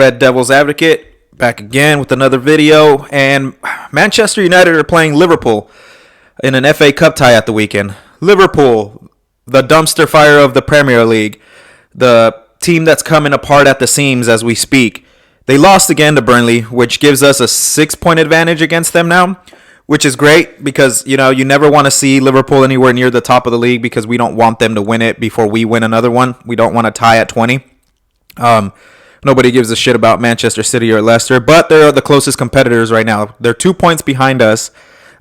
Red Devils Advocate, back again with another video. And Manchester United are playing Liverpool in an FA Cup tie at the weekend. Liverpool, the dumpster fire of the Premier League, the team that's coming apart at the seams as we speak. They lost again to Burnley, which gives us a 6-point advantage against them now, which is great because, you never want to see Liverpool anywhere near the top of the league because we don't want them to win it before we win another one. We don't want to tie at 20. Nobody gives a shit about Manchester City or Leicester, but they're the closest competitors right now. They're 2 points behind us.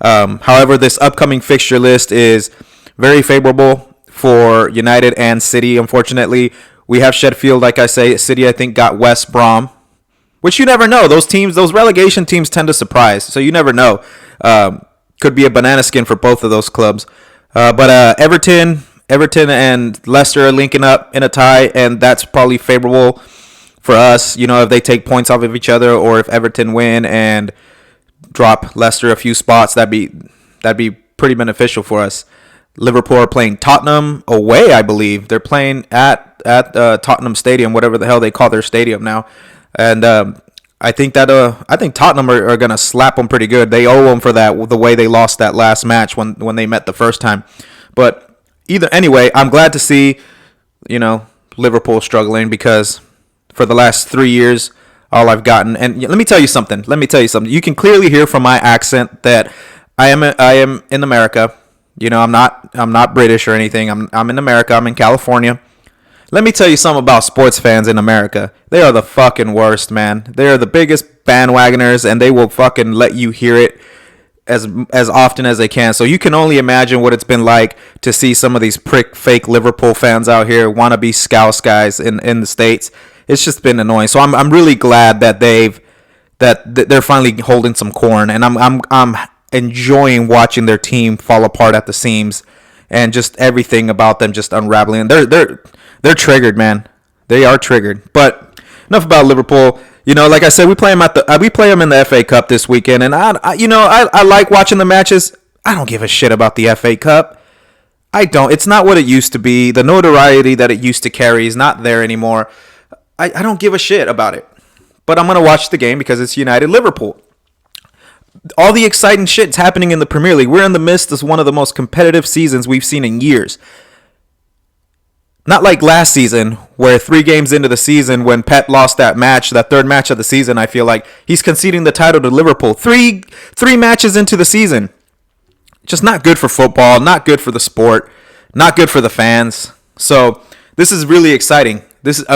However, this upcoming fixture list is very favorable for United and City. Unfortunately, we have Sheffield, like I say. City, I think, got West Brom, which you never know. Those teams, those relegation teams tend to surprise, so you never know. Could be a banana skin for both of those clubs. But Everton and Leicester are linking up in a tie, and that's probably favorable for us, if they take points off of each other, or if Everton win and drop Leicester a few spots, that'd be pretty beneficial for us. Liverpool are playing Tottenham away, I believe. They're playing at Tottenham Stadium, whatever the hell they call their stadium now, and I think Tottenham are gonna slap them pretty good. They owe them for that, the way they lost that last match when they met the first time. But anyway, I'm glad to see Liverpool struggling because for the last 3 years, all I've gotten, and let me tell you something. You can clearly hear from my accent that I am in America. I'm not British or anything. I'm in America. I'm in California. Let me tell you something about sports fans in America. They are the fucking worst, man. They are the biggest bandwagoners, and they will fucking let you hear it as often as they can. So you can only imagine what it's been like to see some of these fake Liverpool fans out here, wannabe Scouse guys in the States. It's just been annoying. So I'm really glad that they're finally holding some corn, and I'm enjoying watching their team fall apart at the seams, and just everything about them just unraveling. They're triggered, man. They are triggered. But enough about Liverpool. Like I said, we play them in the FA Cup this weekend, and I like watching the matches. I don't give a shit about the FA Cup. I don't. It's not what it used to be. The notoriety that it used to carry is not there anymore. I don't give a shit about it. But I'm going to watch the game because it's United Liverpool. All the exciting shit's happening in the Premier League. We're in the midst of one of the most competitive seasons we've seen in years. Not like last season, where 3 games into the season, when Pep lost that match, that third match of the season, I feel like he's conceding the title to Liverpool. Three matches into the season. Just not good for football, not good for the sport, not good for the fans. So this is really exciting.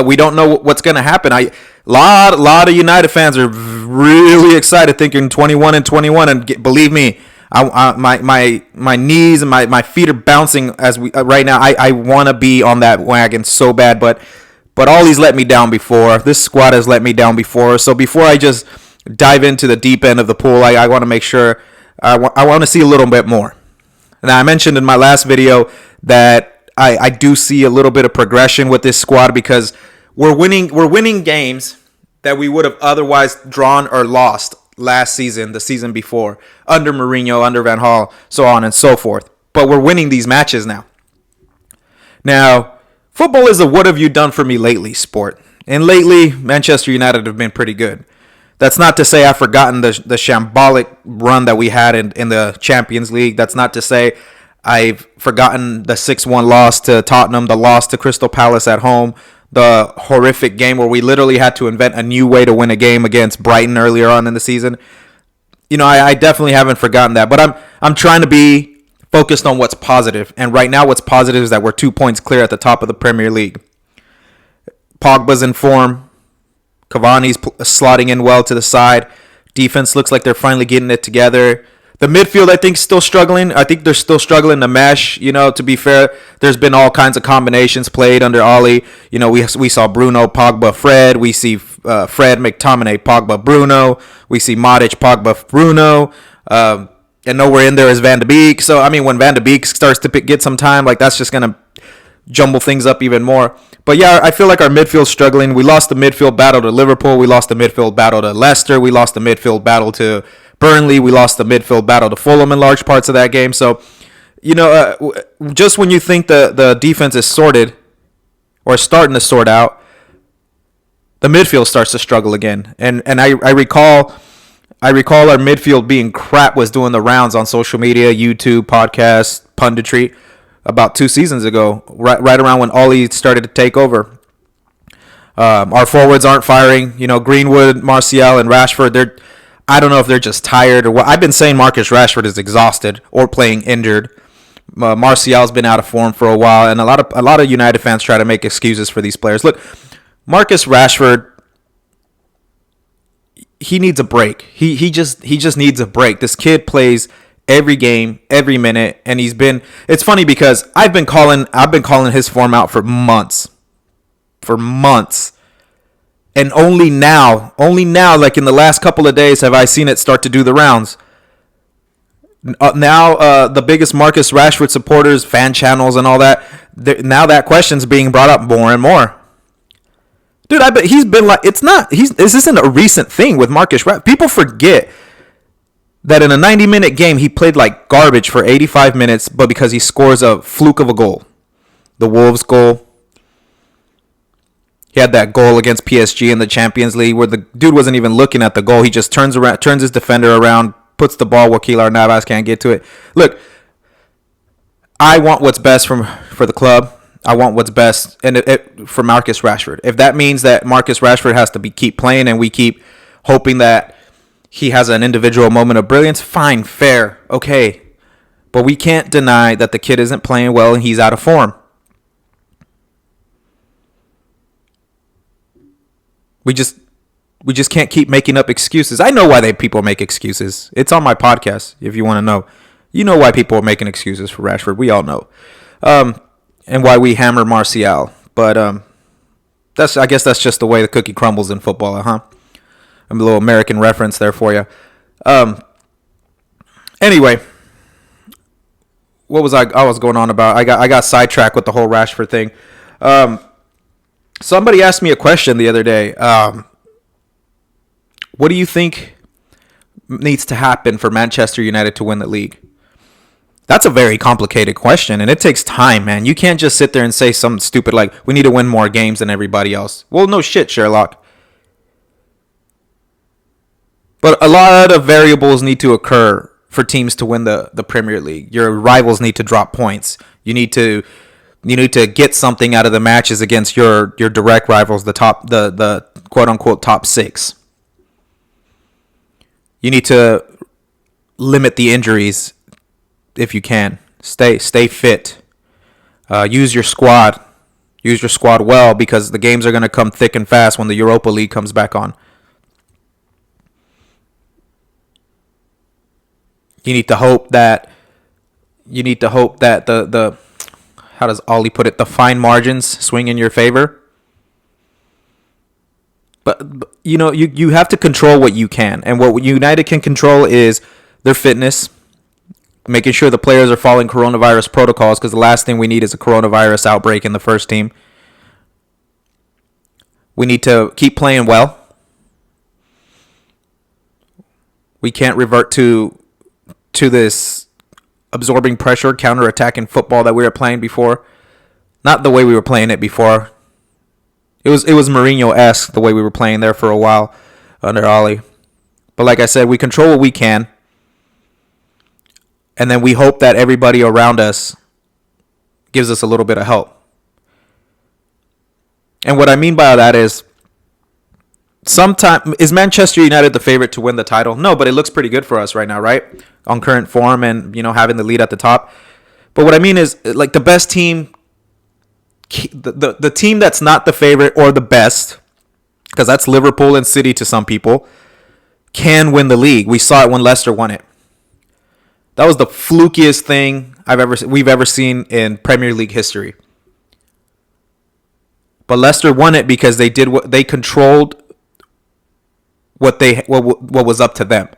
We don't know what's going to happen. A lot of United fans are really excited, thinking 21-21, and believe me, my knees and my feet are bouncing right now. I want to be on that wagon so bad, but Ollie's let me down before. This squad has let me down before. So before I just dive into the deep end of the pool, I want to make sure I want to see a little bit more. Now, I mentioned in my last video that I do see a little bit of progression with this squad because we're winning games that we would have otherwise drawn or lost last season, the season before, under Mourinho, under Van Gaal, so on and so forth. But we're winning these matches now. Now, football is a what have you done for me lately sport. And lately, Manchester United have been pretty good. That's not to say I've forgotten the shambolic run that we had in the Champions League. That's not to say I've forgotten the 6-1 loss to Tottenham, the loss to Crystal Palace at home, the horrific game where we literally had to invent a new way to win a game against Brighton earlier on in the season. I definitely haven't forgotten that, but I'm trying to be focused on what's positive. And right now what's positive is that we're 2 points clear at the top of the Premier League. Pogba's in form. Cavani's slotting in well to the side. Defense looks like they're finally getting it together. The midfield, I think, still struggling. I think they're still struggling to mesh. To be fair, there's been all kinds of combinations played under Ollie. We saw Bruno, Pogba, Fred. We see Fred, McTominay, Pogba, Bruno. We see Matic, Pogba, Bruno. And nowhere in there is Van de Beek. So, when Van de Beek starts to get some time, that's just going to jumble things up even more. But yeah, I feel like our midfield's struggling. We lost the midfield battle to Liverpool. We lost the midfield battle to Leicester. We lost the midfield battle to Burnley. We lost the midfield battle to Fulham in large parts of that game. So, just when you think the defense is sorted or starting to sort out, the midfield starts to struggle again. And I recall our midfield being crap was doing the rounds on social media, YouTube, podcasts, punditry about 2 seasons ago, right around when Ollie started to take over. Our forwards aren't firing. Greenwood, Martial, and Rashford, I don't know if they're just tired or what. I've been saying Marcus Rashford is exhausted or playing injured. Martial's been out of form for a while, and a lot of United fans try to make excuses for these players. Look, Marcus Rashford, he needs a break. He just needs a break. This kid plays every game, every minute, and it's funny because I've been calling his form out for months. And only now, like in the last couple of days, have I seen it start to do the rounds. Now, the biggest Marcus Rashford supporters, fan channels, and all that, now that question's being brought up more and more. Dude, I bet he's been like, this isn't a recent thing with Marcus Rashford. People forget that in a 90-minute game, he played like garbage for 85 minutes, but because he scores a fluke of a goal. The Wolves goal. He had that goal against PSG in the Champions League where the dude wasn't even looking at the goal. He just turns his defender around, puts the ball where Keylor Navas can't get to it. Look, I want what's best for the club. I want what's best for Marcus Rashford. If that means that Marcus Rashford has to keep playing and we keep hoping that he has an individual moment of brilliance, fine, fair, okay. But we can't deny that the kid isn't playing well and he's out of form. We just can't keep making up excuses. I know why people make excuses. It's on my podcast if you want to know. You know why people are making excuses for Rashford. We all know. And why we hammer Martial. But I guess that's just the way the cookie crumbles in football, huh? A little American reference there for you. Anyway, what was I was going on about? I got sidetracked with the whole Rashford thing. Somebody asked me a question the other day. What do you think needs to happen for Manchester United to win the league? That's a very complicated question, and it takes time, man. You can't just sit there and say something stupid like, we need to win more games than everybody else. Well, no shit, Sherlock. But a lot of variables need to occur for teams to win the Premier League. Your rivals need to drop points. You need to get something out of the matches against your direct rivals, the quote unquote top 6. You need to limit the injuries if you can. Stay fit. Use your squad. Use your squad well because the games are going to come thick and fast when the Europa League comes back on. You need to hope that the how does Ollie put it? The fine margins swing in your favor. But you have to control what you can. And what United can control is their fitness, making sure the players are following coronavirus protocols because the last thing we need is a coronavirus outbreak in the first team. We need to keep playing well. We can't revert to this absorbing pressure, counter-attacking football that we were playing before. Not the way we were playing it before. It was Mourinho-esque the way we were playing there for a while under Ollie. But like I said, we control what we can. And then we hope that everybody around us gives us a little bit of help. And what I mean by that is, is Manchester United the favorite to win the title? No, but it looks pretty good for us right now, right? On current form and, having the lead at the top. But what I mean is, like, the best team, the team that's not the favorite or the best, because that's Liverpool and City to some people, can win the league. We saw it when Leicester won it. That was the flukiest thing we've ever seen in Premier League history. But Leicester won it because they controlled what was up to them.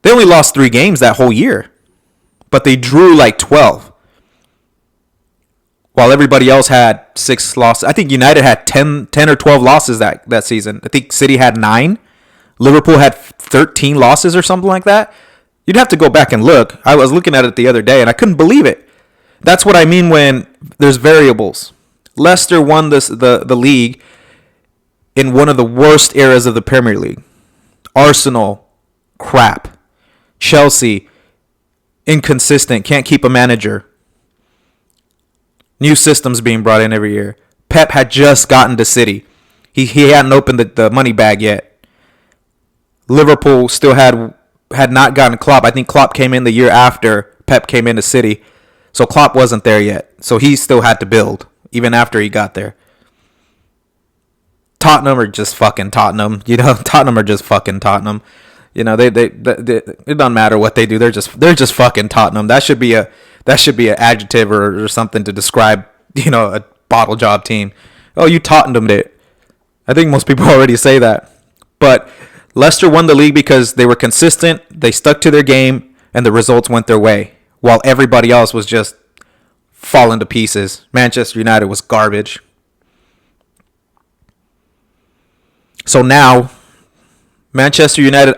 They only lost 3 games that whole year, but they drew like 12. While everybody else had 6 losses. I think United had 10 or 12 losses that season. I think City had 9. Liverpool had 13 losses or something like that. You'd have to go back and look. I was looking at it the other day, and I couldn't believe it. That's what I mean when there's variables. Leicester won the league, in one of the worst eras of the Premier League. Arsenal, crap. Chelsea, inconsistent, can't keep a manager. New systems being brought in every year. Pep had just gotten to City. He hadn't opened the money bag yet. Liverpool still had not gotten Klopp. I think Klopp came in the year after Pep came into City. So Klopp wasn't there yet. So he still had to build, even after he got there. Tottenham are just fucking Tottenham. Tottenham are just fucking Tottenham. They it doesn't matter what they do. They're just fucking Tottenham. That should be an adjective or something to describe, a bottle job team. Oh, you Tottenham'd it. I think most people already say that. But Leicester won the league because they were consistent, they stuck to their game, and the results went their way, while everybody else was just falling to pieces. Manchester United was garbage. So now, Manchester United,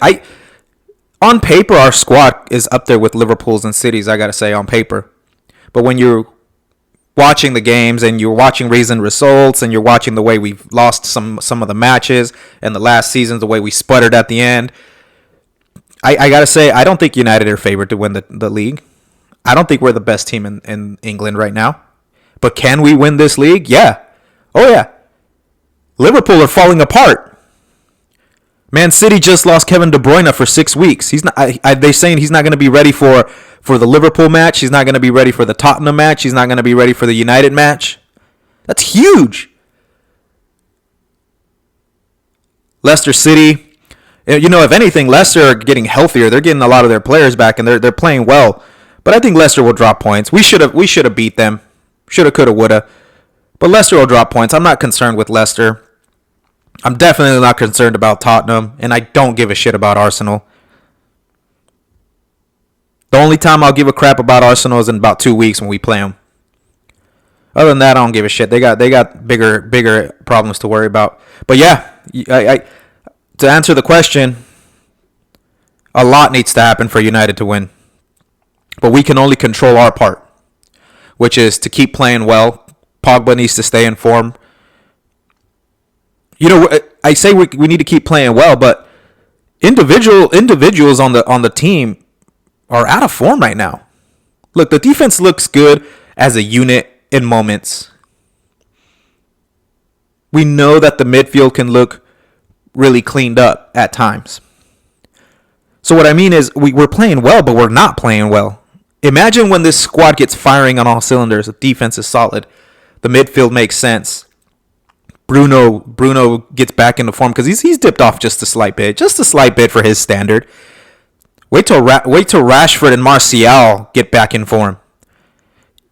on paper, our squad is up there with Liverpool's and City's, I got to say, on paper. But when you're watching the games and you're watching recent results and you're watching the way we've lost some of the matches and the last season, the way we sputtered at the end, I got to say, I don't think United are favored to win the league. I don't think we're the best team in England right now. But can we win this league? Yeah. Oh, yeah. Liverpool are falling apart. Man City just lost Kevin De Bruyne for 6 weeks. He's not. They're saying he's not going to be ready for the Liverpool match. He's not going to be ready for the Tottenham match. He's not going to be ready for the United match. That's huge. Leicester City, if anything, Leicester are getting healthier. They're getting a lot of their players back, and they're playing well. But I think Leicester will drop points. We should have beat them. Shoulda, coulda, woulda. But Leicester will drop points. I'm not concerned with Leicester. I'm definitely not concerned about Tottenham, and I don't give a shit about Arsenal. The only time I'll give a crap about Arsenal is in about 2 weeks when we play them. Other than that, I don't give a shit. They got bigger problems to worry about. But yeah, to answer the question, a lot needs to happen for United to win. But we can only control our part, which is to keep playing well. Pogba needs to stay in form. I say we need to keep playing well, but individuals on the team are out of form right now. Look, the defense looks good as a unit in moments. We know that the midfield can look really cleaned up at times. So what I mean is we're playing well, but we're not playing well. Imagine when this squad gets firing on all cylinders. The defense is solid. The midfield makes sense. Bruno gets back into form because he's dipped off just a slight bit for his standard. Wait till Rashford and Martial get back in form.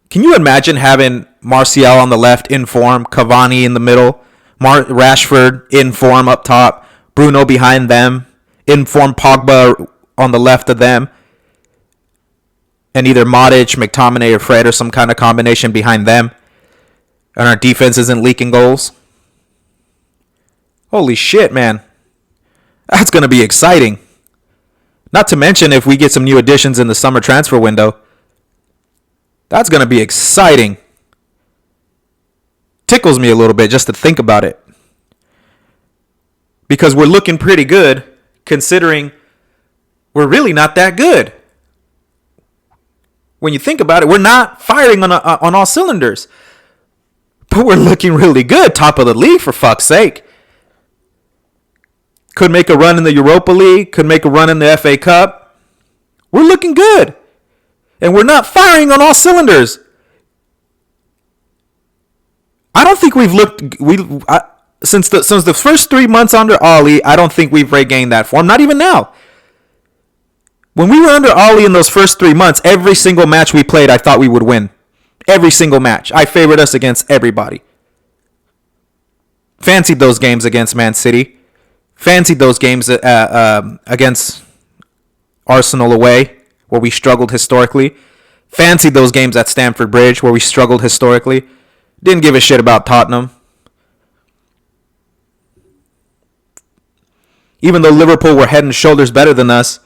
Can you imagine having Martial on the left in form, Cavani in the middle, Rashford in form up top, Bruno behind them, in form Pogba on the left of them, and either Modric, McTominay, or Fred or some kind of combination behind them, and our defense isn't leaking goals? Holy shit, man. That's going to be exciting. Not to mention if we get some new additions in the summer transfer window. That's going to be exciting. Tickles me a little bit just to think about it. Because we're looking pretty good considering we're really not that good. When you think about it, we're not firing on all cylinders. But we're looking really good. Top of the league, for fuck's sake. Could make a run in the Europa League. Could make a run in the FA Cup. We're looking good. And we're not firing on all cylinders. I don't think we've looked... Since the first 3 months under Ollie, I don't think we've regained that form. Not even now. When we were under Ollie in those first 3 months, every single match we played, I thought we would win. Every single match. I favored us against everybody. Fancied those games against Man City. Fancied those games against Arsenal away, where we struggled historically. Fancied those games at Stamford Bridge, where we struggled historically. Didn't give a shit about Tottenham. Even though Liverpool were head and shoulders better than us,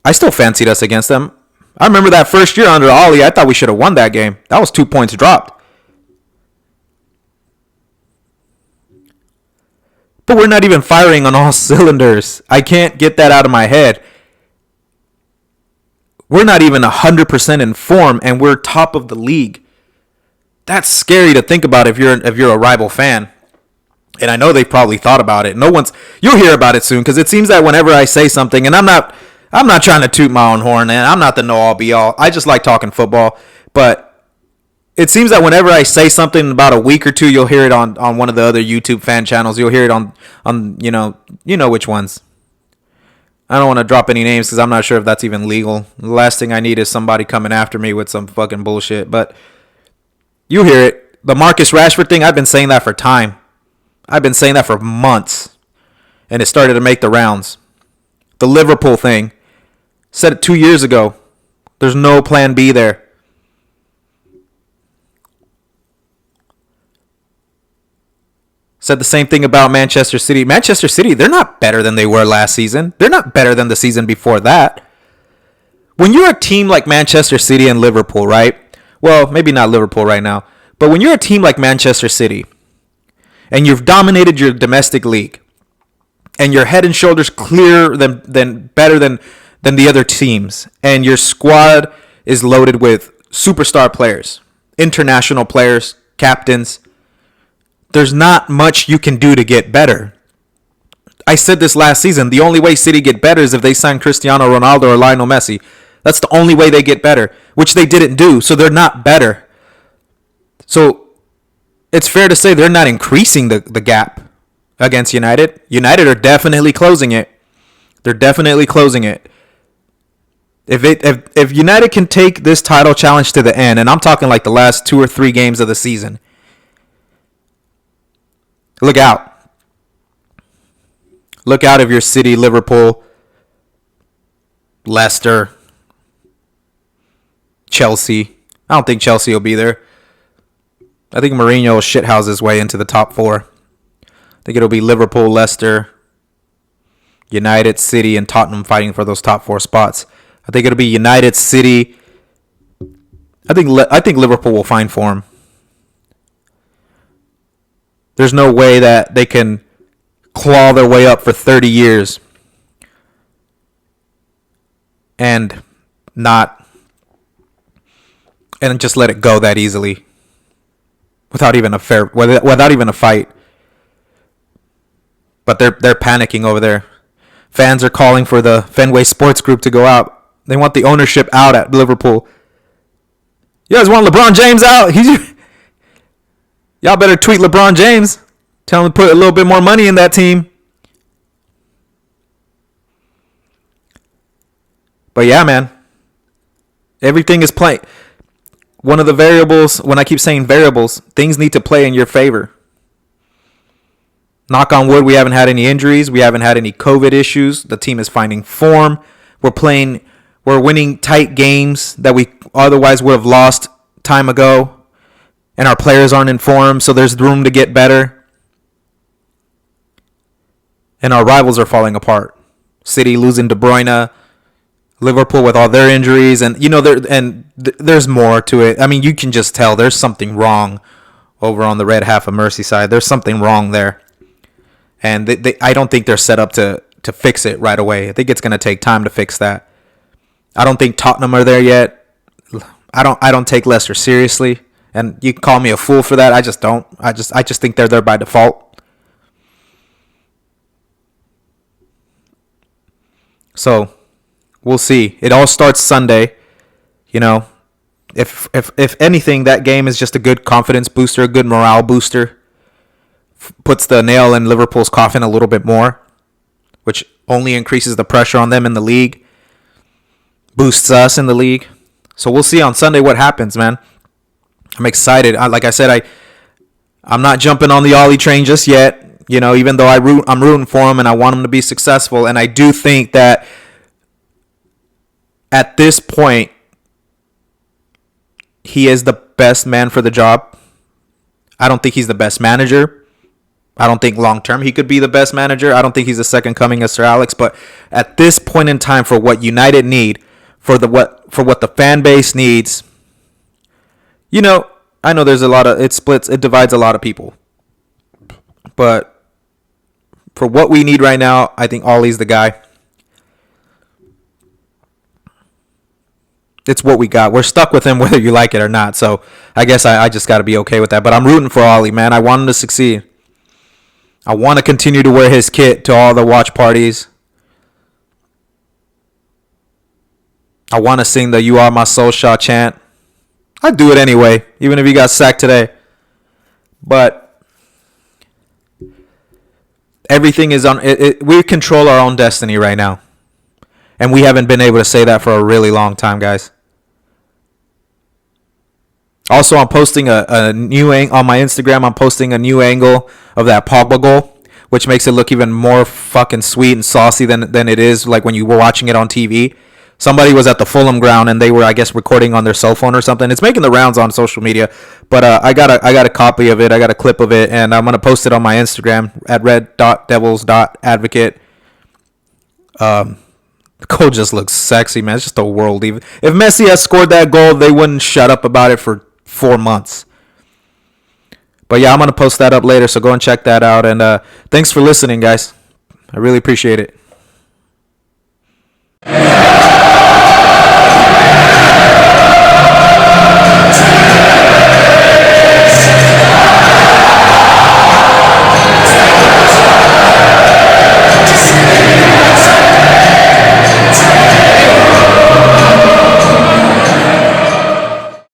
I still fancied us against them. I remember that first year under Ollie, I thought we should have won that game. That was 2 points dropped. But we're not even firing on all cylinders. I can't get that out of my head. We're not even 100% in form, and we're top of the league. That's scary to think about if you're a rival fan. And I know they've probably thought about it. You'll hear about it soon, because it seems that whenever I say something, and I'm not trying to toot my own horn, and I'm not the know all be all. I just like talking football. But it seems that whenever I say something in about a week or two, you'll hear it on one of the other YouTube fan channels. You'll hear it on you know which ones. I don't want to drop any names because I'm not sure if that's even legal. The last thing I need is somebody coming after me with some fucking bullshit. But you hear it. The Marcus Rashford thing, I've been saying that for time. I've been saying that for months. And it started to make the rounds. The Liverpool thing. Said it 2 years ago. There's no plan B there. Said the same thing about Manchester City. Manchester City, they're not better than they were last season. They're not better than the season before that. When you're a team like Manchester City and Liverpool, right? Well, maybe not Liverpool right now. But when you're a team like Manchester City and you've dominated your domestic league and you're head and shoulders clearer than better than the other teams, and your squad is loaded with superstar players, international players, captains, there's not much you can do to get better. I said this last season. The only way City get better is if they sign Cristiano Ronaldo or Lionel Messi. That's the only way they get better, which they didn't do. So they're not better. So it's fair to say they're not increasing the gap against United. United are definitely closing it. They're definitely closing it. If United can take this title challenge to the end, and I'm talking like the last 2 or 3 games of the season, look out. Look out if you're City, Liverpool, Leicester, Chelsea. I don't think Chelsea will be there. I think Mourinho will shithouse his way into the top 4. I think it'll be Liverpool, Leicester, United, City, and Tottenham fighting for those top 4 spots. I think it'll be United, City. I think Liverpool will find form. There's no way that they can claw their way up for 30 years and just let it go that easily without even a fight. But they're panicking over there. Fans are calling for the Fenway Sports Group to go out. They want the ownership out at Liverpool. You guys want LeBron James out? Y'all better tweet LeBron James. Tell him to put a little bit more money in that team. But yeah, man. Everything is playing. One of the variables, when I keep saying variables, things need to play in your favor. Knock on wood, we haven't had any injuries. We haven't had any COVID issues. The team is finding form. We're winning tight games that we otherwise would have lost time ago. And our players aren't in form, so there's room to get better. And our rivals are falling apart. City losing De Bruyne, Liverpool with all their injuries, and there's more to it. I mean, you can just tell there's something wrong over on the red half of Merseyside. There's something wrong there, and I don't think they're set up to fix it right away. I think it's going to take time to fix that. I don't think Tottenham are there yet. I don't take Leicester seriously. And you can call me a fool for that. I just don't. I just think they're there by default. So, we'll see. It all starts Sunday. You know, if anything, that game is just a good confidence booster, a good morale booster. Puts the nail in Liverpool's coffin a little bit more, which only increases the pressure on them in the league. Boosts us in the league. So we'll see on Sunday what happens, man. I'm excited. Like I said, I'm not jumping on the Ollie train just yet. You know, even though I'm rooting for him and I want him to be successful. And I do think that at this point, he is the best man for the job. I don't think he's the best manager. I don't think long term he could be the best manager. I don't think he's the second coming of Sir Alex. But at this point in time, for what United need, for what the fan base needs. You know, I know there's it divides a lot of people. But For what we need right now, I think Ollie's the guy. It's what we got. We're stuck with him whether you like it or not. So I guess I just got to be okay with that. But I'm rooting for Ollie, man. I want him to succeed. I want to continue to wear his kit to all the watch parties. I want to sing the "You Are My Soul Shot" chant. I'd do it anyway, even if he got sacked today. But everything is on. We control our own destiny right now. And we haven't been able to say that for a really long time, guys. Also, I'm posting a new on my Instagram. I'm posting a new angle of that Pogba goal, which makes it look even more fucking sweet and saucy than it is like when you were watching it on TV. Somebody was at the Fulham ground and they were, I guess, recording on their cell phone or something. It's making the rounds on social media, but I got a copy of it. I got a clip of it, and I'm gonna post it on my Instagram at red.devils.advocate. The goal just looks sexy, man. It's just a world. Even if Messi had scored that goal, they wouldn't shut up about it for 4 months. But yeah, I'm gonna post that up later, so go and check that out. And thanks for listening, guys. I really appreciate it.